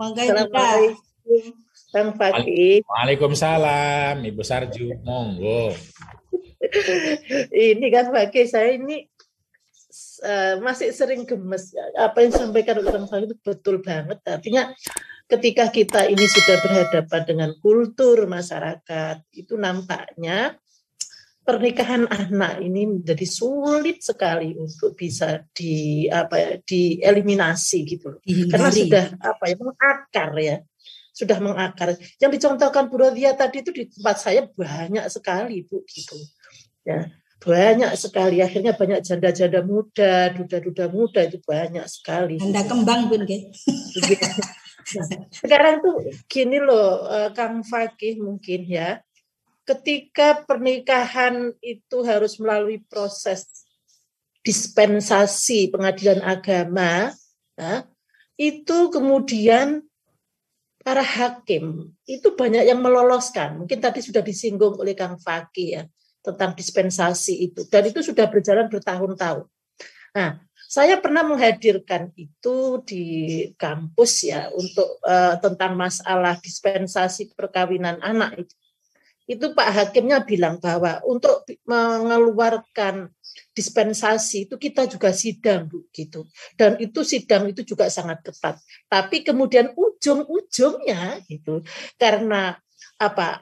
Mangga Ibu Kak. Assalamualaikum, Kang Fakih. Waalaikumsalam, Ibu Sarju, monggo. Ini Kang Fakih, saya ini masih sering gemes. Apa yang disampaikan oleh Kang Fakih itu betul banget. Artinya ketika kita ini sudah berhadapan dengan kultur masyarakat, itu nampaknya pernikahan anak ini menjadi sulit sekali untuk bisa dieliminasi gitu. Karena sudah mengakar ya. Sudah mengakar. Yang dicontohkan Bu Rodia tadi itu di tempat saya banyak sekali Bu gitu. Ya, banyak sekali. Akhirnya banyak janda-janda muda, duda-duda muda itu banyak sekali. Janda kembang Bun ke. Nah, sekarang tuh gini loh Kang Fakih mungkin ya. Ketika pernikahan itu harus melalui proses dispensasi pengadilan agama, ya, itu kemudian para hakim itu banyak yang meloloskan. Mungkin tadi sudah disinggung oleh Kang Fakih ya tentang dispensasi itu, dan itu sudah berjalan bertahun-tahun. Nah, saya pernah menghadirkan itu di kampus ya untuk tentang masalah dispensasi perkawinan anak itu. Itu Pak Hakimnya bilang bahwa untuk mengeluarkan dispensasi itu kita juga sidang gitu, dan itu sidang itu juga sangat ketat. Tapi kemudian ujung-ujungnya gitu, karena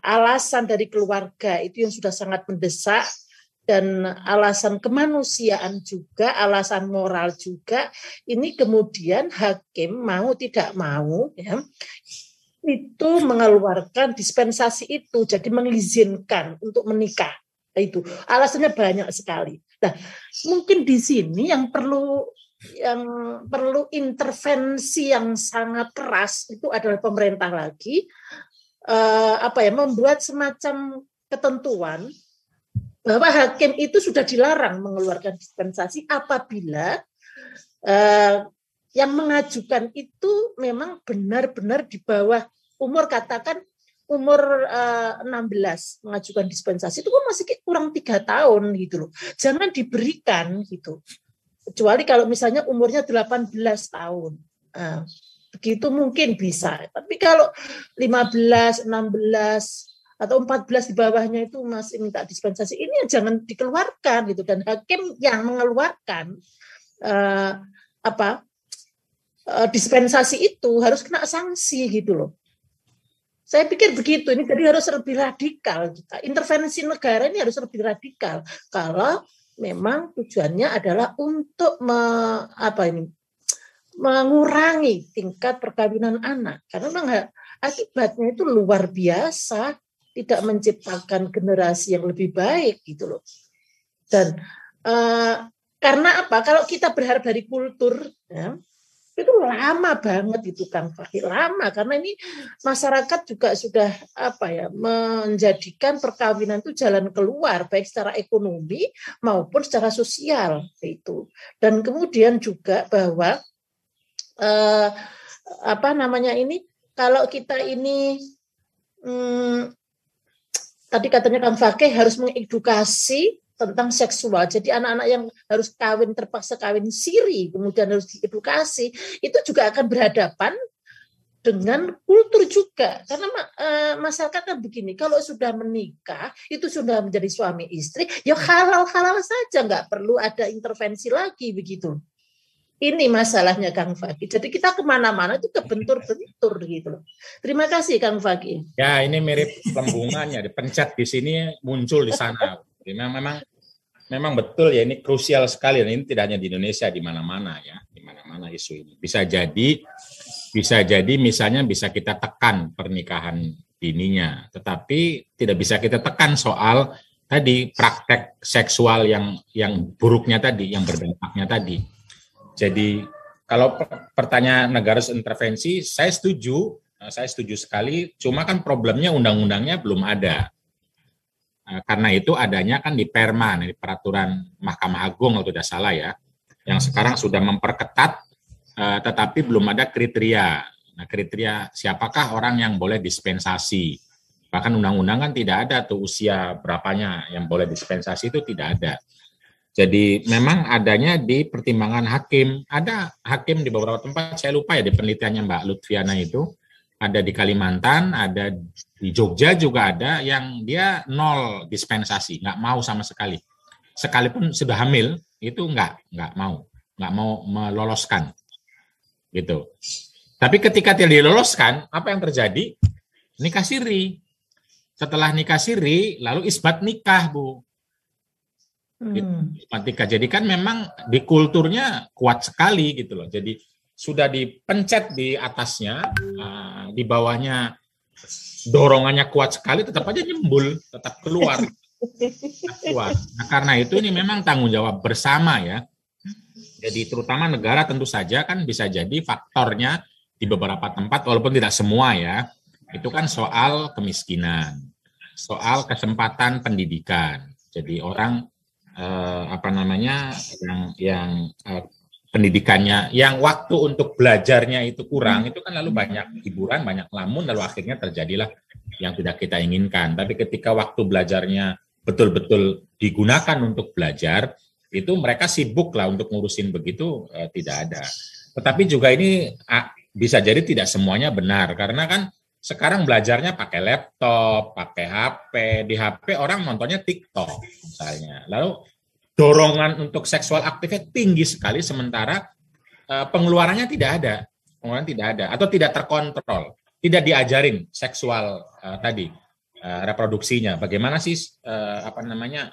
alasan dari keluarga itu yang sudah sangat mendesak dan alasan kemanusiaan juga, alasan moral juga, ini kemudian hakim mau tidak mau ya itu mengeluarkan dispensasi itu, jadi mengizinkan untuk menikah. Itu alasannya banyak sekali. Nah, mungkin di sini yang perlu intervensi yang sangat keras itu adalah pemerintah lagi, membuat semacam ketentuan bahwa hakim itu sudah dilarang mengeluarkan dispensasi apabila yang mengajukan itu memang benar-benar di bawah umur, katakan umur 16 mengajukan dispensasi itu kan masih kurang 3 tahun gitu loh. Jangan diberikan gitu. Kecuali kalau misalnya umurnya 18 tahun. Nah, begitu mungkin bisa. Tapi kalau 15, 16 atau 14 di bawahnya itu masih minta dispensasi, ini jangan dikeluarkan gitu, dan hakim yang mengeluarkan dispensasi itu harus kena sanksi gitu loh. Saya pikir begitu. Ini jadi harus lebih radikal. Intervensi negara ini harus lebih radikal kalau memang tujuannya adalah untuk mengurangi tingkat perkawinan anak. Karena memang akibatnya itu luar biasa, tidak menciptakan generasi yang lebih baik gitu loh. Dan karena apa? Kalau kita berharap dari kultur ya, itu lama banget itu Kang Fakih, lama, karena ini masyarakat juga sudah menjadikan perkawinan itu jalan keluar baik secara ekonomi maupun secara sosial itu. Dan kemudian juga bahwa kalau kita ini tadi katanya Kang Fakih harus mengedukasi tentang seksual. Jadi anak-anak yang harus terpaksa kawin siri, kemudian harus diedukasi, itu juga akan berhadapan dengan kultur juga. Karena masyarakat kan begini, kalau sudah menikah, itu sudah menjadi suami istri, ya halal-halal saja, nggak perlu ada intervensi lagi begitu. Ini masalahnya Kang Fakih. Jadi kita kemana-mana itu kebentur-bentur gitu loh. Terima kasih Kang Fakih. Ya, ini mirip lembungannya, dipencet di sini muncul di sana. Memang betul ya, ini krusial sekali, dan ini tidak hanya di Indonesia, di mana-mana ya, di mana-mana isu ini. Bisa jadi misalnya bisa kita tekan pernikahan dininya, tetapi tidak bisa kita tekan soal tadi praktek seksual yang buruknya tadi, yang berdampaknya tadi. Jadi kalau pertanyaan negara harus intervensi, saya setuju sekali, cuma kan problemnya undang-undangnya belum ada. Karena itu adanya kan di Perma, di peraturan Mahkamah Agung kalau tidak salah ya, yang sekarang sudah memperketat, tetapi belum ada kriteria. Nah, kriteria siapakah orang yang boleh dispensasi. Bahkan undang-undang kan tidak ada tuh usia berapanya yang boleh dispensasi, itu tidak ada. Jadi memang adanya di pertimbangan hakim. Ada hakim di beberapa tempat, saya lupa ya di penelitiannya Mbak Lutfiana itu, ada di Kalimantan, ada di Jogja juga ada yang dia 0 dispensasi, nggak mau sama sekali. Sekalipun sudah hamil, itu nggak mau meloloskan. Gitu. Tapi ketika tidak diloloskan, apa yang terjadi? Nikah siri. Setelah nikah siri, lalu isbat nikah, Bu. Jadi kan memang di kulturnya kuat sekali gitu loh. Jadi sudah dipencet di atasnya, di bawahnya dorongannya kuat sekali, tetap aja nyembul, tetap keluar. Kuat. Nah, karena itu ini memang tanggung jawab bersama ya. Jadi terutama negara tentu saja kan bisa jadi faktornya di beberapa tempat, walaupun tidak semua ya, itu kan soal kemiskinan, soal kesempatan pendidikan. Jadi orang yang pendidikannya, yang waktu untuk belajarnya itu kurang, itu kan lalu banyak hiburan, banyak lamun, lalu akhirnya terjadilah yang tidak kita inginkan. Tapi ketika waktu belajarnya betul-betul digunakan untuk belajar, itu mereka sibuk lah untuk ngurusin begitu, tidak ada. Tetapi juga ini bisa jadi tidak semuanya benar, karena kan sekarang belajarnya pakai laptop, pakai HP, di HP orang nontonnya TikTok misalnya. Lalu dorongan untuk seksual aktifnya tinggi sekali, sementara pengeluarannya tidak ada, atau tidak terkontrol, tidak diajarin seksual reproduksinya. Bagaimana sih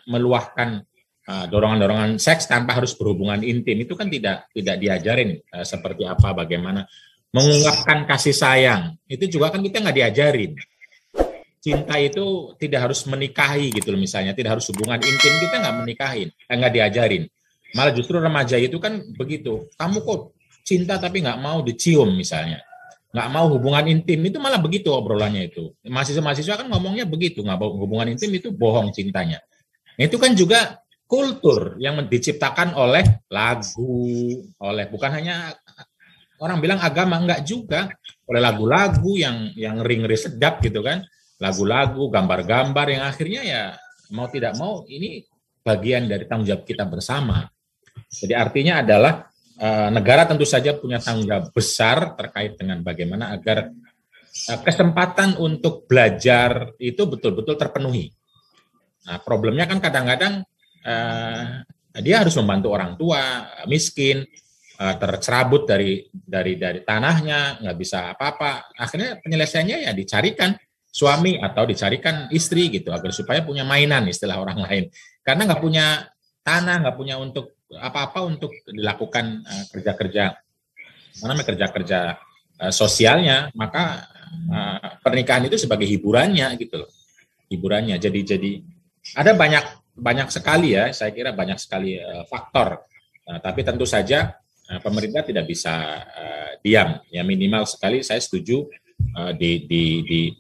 meluahkan dorongan-dorongan seks tanpa harus berhubungan intim, itu kan tidak diajarin seperti apa, bagaimana mengungkapkan kasih sayang, itu juga kan kita nggak diajarin. Cinta itu tidak harus menikahi gitu loh misalnya, tidak harus hubungan intim, kita nggak diajarin. Malah justru remaja itu kan begitu, kamu kok cinta tapi nggak mau dicium misalnya, nggak mau hubungan intim, itu malah begitu obrolannya itu. Mahasiswa kan ngomongnya begitu, nggak mau hubungan intim itu bohong cintanya. Itu kan juga kultur yang diciptakan oleh lagu, bukan hanya orang bilang agama, enggak juga, oleh lagu-lagu yang ngeri-ngeri sedap gitu kan, lagu-lagu, gambar-gambar yang akhirnya ya mau tidak mau ini bagian dari tanggung jawab kita bersama. Jadi artinya adalah negara tentu saja punya tanggung jawab besar terkait dengan bagaimana agar kesempatan untuk belajar itu betul-betul terpenuhi. Nah, problemnya kan kadang-kadang dia harus membantu orang tua miskin, tercerabut dari tanahnya, nggak bisa apa-apa. Akhirnya penyelesaiannya ya dicarikan suami atau dicarikan istri gitu, agar supaya punya mainan, istilah orang lain. Karena nggak punya tanah, nggak punya untuk apa-apa untuk dilakukan kerja-kerja sosialnya, maka pernikahan itu sebagai hiburannya gitu loh. Hiburannya. Jadi ada banyak sekali ya, saya kira banyak sekali faktor. Tapi tentu saja pemerintah tidak bisa diam, ya minimal sekali saya setuju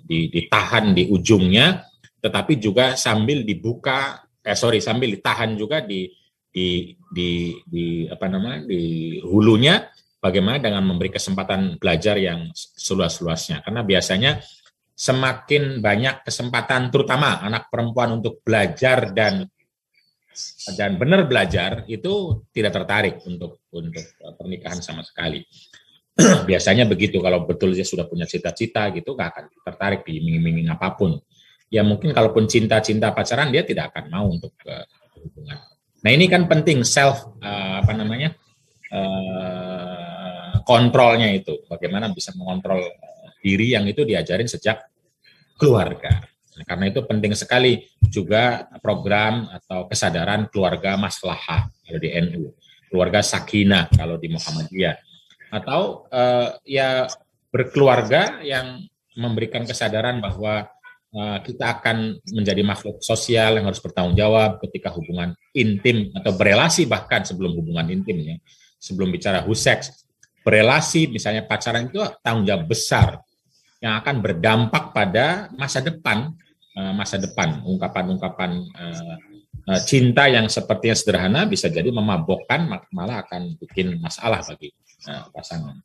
ditahan di ujungnya, tetapi juga sambil ditahan juga di hulunya, bagaimana dengan memberi kesempatan belajar yang seluas-luasnya, karena biasanya semakin banyak kesempatan, terutama anak perempuan untuk belajar dan benar belajar, itu tidak tertarik untuk pernikahan sama sekali. Biasanya begitu, kalau betul dia sudah punya cita-cita gitu, nggak akan tertarik di iming-iming apapun. Ya mungkin kalaupun cinta-cinta pacaran, dia tidak akan mau untuk hubungan. Nah ini kan penting kontrolnya itu, bagaimana bisa mengontrol diri, yang itu diajarin sejak keluarga. Nah, karena itu penting sekali juga program atau kesadaran keluarga maslahah kalau di NU, keluarga sakinah kalau di Muhammadiyah, atau ya berkeluarga yang memberikan kesadaran bahwa kita akan menjadi makhluk sosial yang harus bertanggung jawab ketika hubungan intim atau berelasi, bahkan sebelum hubungan intim ya, sebelum bicara seks, berelasi misalnya pacaran, itu tanggung jawab besar yang akan berdampak pada masa depan. Ungkapan-ungkapan cinta yang sepertinya sederhana bisa jadi memabokkan, malah akan bikin masalah bagi pasangan.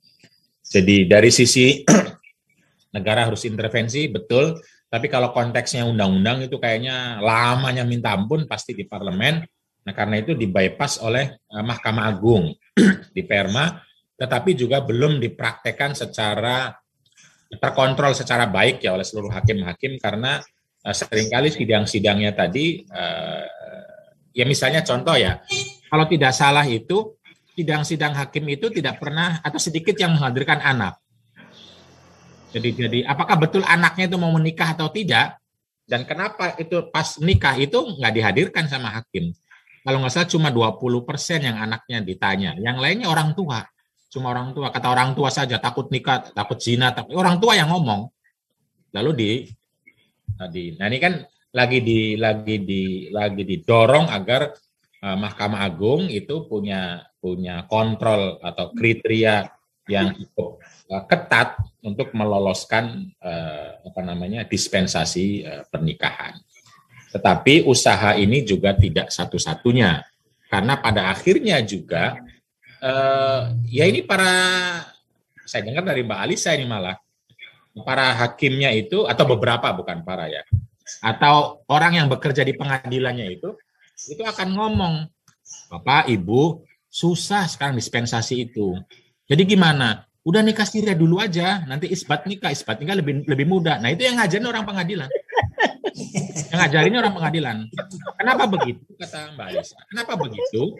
Jadi dari sisi negara harus intervensi, betul, tapi kalau konteksnya undang-undang itu kayaknya lamanya minta ampun, pasti di parlemen, Nah, karena itu di-bypass oleh Mahkamah Agung di Perma, tetapi juga belum dipraktekkan secara terkontrol secara baik ya oleh seluruh hakim-hakim, karena seringkali sidang-sidangnya tadi, ya misalnya contoh ya, kalau tidak salah itu sidang-sidang hakim itu tidak pernah atau sedikit yang menghadirkan anak. Jadi apakah betul anaknya itu mau menikah atau tidak, dan kenapa itu pas nikah itu nggak dihadirkan sama hakim. Kalau nggak salah cuma 20% yang anaknya ditanya, yang lainnya orang tua. Cuma orang tua, kata orang tua saja, takut nikah, takut zina, tapi orang tua yang ngomong. Lalu nah ini kan lagi didorong agar Mahkamah Agung itu punya kontrol atau kriteria yang cukup ketat untuk meloloskan dispensasi pernikahan. Tetapi usaha ini juga tidak satu-satunya, karena pada akhirnya juga ya ini saya dengar dari Mbak Alisa ini malah para hakimnya itu, atau beberapa, bukan para ya, atau orang yang bekerja di pengadilannya itu akan ngomong, Bapak, Ibu, susah sekarang dispensasi itu. Jadi gimana? Udah nikah siri dulu aja, nanti isbat nikah lebih mudah. Nah itu yang ngajarin orang pengadilan. Yang ngajarinnya orang pengadilan. Kenapa begitu, kata Mbak Alisa? Kenapa begitu?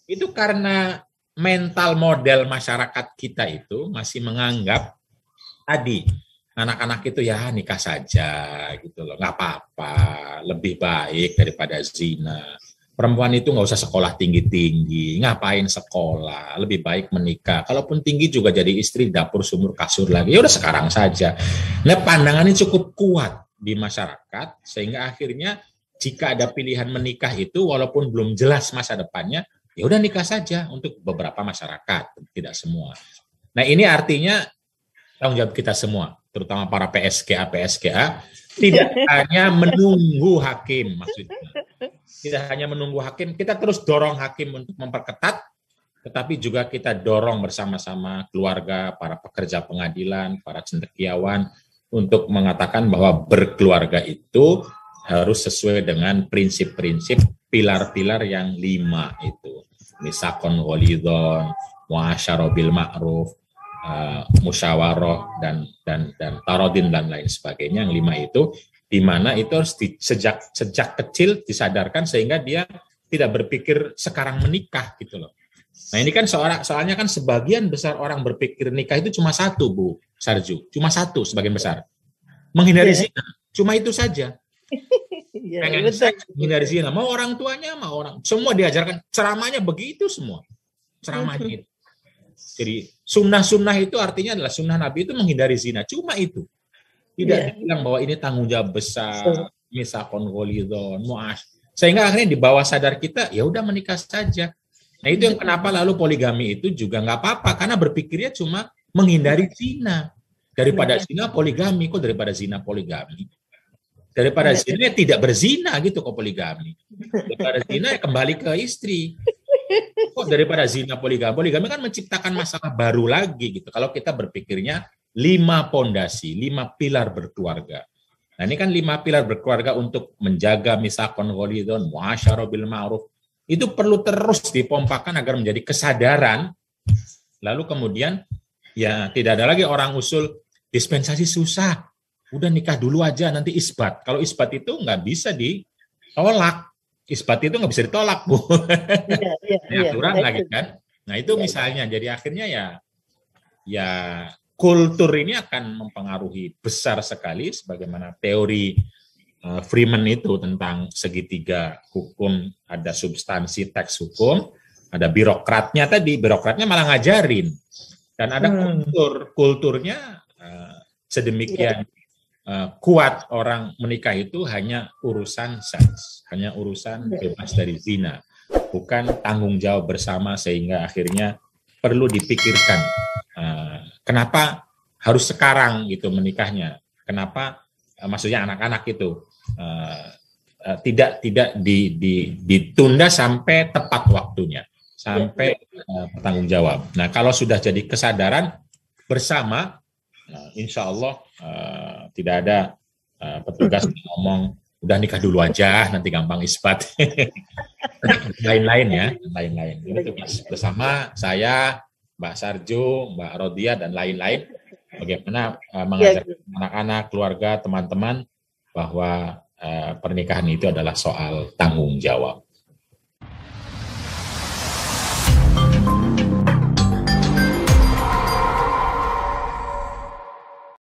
Itu karena mental model masyarakat kita itu masih menganggap tadi anak-anak itu ya nikah saja gitu loh, nggak apa-apa, lebih baik daripada zina. Perempuan itu nggak usah sekolah tinggi-tinggi, ngapain sekolah, lebih baik menikah. Kalaupun tinggi juga jadi istri dapur sumur kasur lagi, ya udah sekarang saja. Nah, pandangannya cukup kuat di masyarakat sehingga akhirnya jika ada pilihan menikah itu walaupun belum jelas masa depannya, ya udah nikah saja untuk beberapa masyarakat, tidak semua. Nah, ini artinya tanggung jawab kita semua, terutama para PSKA, tidak hanya menunggu hakim, maksudnya. Tidak hanya menunggu hakim, kita terus dorong hakim untuk memperketat, tetapi juga kita dorong bersama-sama keluarga, para pekerja pengadilan, para cendekiawan, untuk mengatakan bahwa berkeluarga itu harus sesuai dengan prinsip-prinsip pilar-pilar yang 5 itu. Misakon walidon, muasyarah bil ma'ruf, musyawarah dan tarodin dan lain sebagainya. Yang 5 itu di mana itu harus sejak kecil disadarkan sehingga dia tidak berpikir sekarang menikah gitu loh. Nah ini kan soalnya kan sebagian besar orang berpikir nikah itu cuma satu, Bu Sarju, cuma satu sebagian besar, menghindari zina, cuma itu saja. Pengen menghindari zina, mau orang tuanya, mau orang, semua diajarkan, ceramahnya begitu semua, ceramahnya itu. Jadi sunnah-sunnah itu artinya adalah sunnah Nabi itu menghindari zina, cuma itu. Tidak dibilang bahwa ini tanggung jawab besar, misakon gholidon, mu'ash. Sehingga akhirnya di bawah sadar kita, ya udah menikah saja. Nah itu yang kenapa lalu poligami itu juga nggak apa-apa, karena berpikirnya cuma menghindari zina. Daripada zina poligami, kok daripada zina poligami? Daripada zina tidak berzina gitu kok poligami. Daripada zina ya kembali ke istri. Kok daripada zina poligami? Poligami kan menciptakan masalah baru lagi gitu. Kalau kita berpikirnya 5 pondasi, 5 pilar berkeluarga. Nah ini kan 5 pilar berkeluarga untuk menjaga misakon gholidon, muasyarah bil ma'ruf. Itu perlu terus dipompakan agar menjadi kesadaran. Lalu kemudian ya tidak ada lagi orang usul dispensasi susah. Udah nikah dulu aja nanti isbat. Kalau isbat itu nggak bisa ditolak. Isbat itu nggak bisa ditolak, Bu. Ini aturan lagi kan. Nah itu misalnya jadi akhirnya ya kultur ini akan mempengaruhi besar sekali sebagaimana teori Freeman itu tentang segitiga hukum, ada substansi teks hukum, ada birokratnya tadi, birokratnya malah ngajarin. Dan ada kulturnya sedemikian kuat orang menikah itu hanya urusan seks, hanya urusan bebas dari zina, bukan tanggung jawab bersama sehingga akhirnya perlu dipikirkan kenapa harus sekarang gitu menikahnya, kenapa maksudnya anak-anak itu tidak ditunda sampai tepat waktunya, sampai bertanggung jawab. Nah kalau sudah jadi kesadaran bersama, insya Allah tidak ada petugas yang ngomong udah nikah dulu aja nanti gampang isbat. lain-lain ya, lain-lain. Ini tugas bersama saya, Mbak Sarjo, Mbak Rodia, dan lain-lain. Bagaimana mengajak anak-anak, keluarga, teman-teman bahwa pernikahan itu adalah soal tanggung jawab.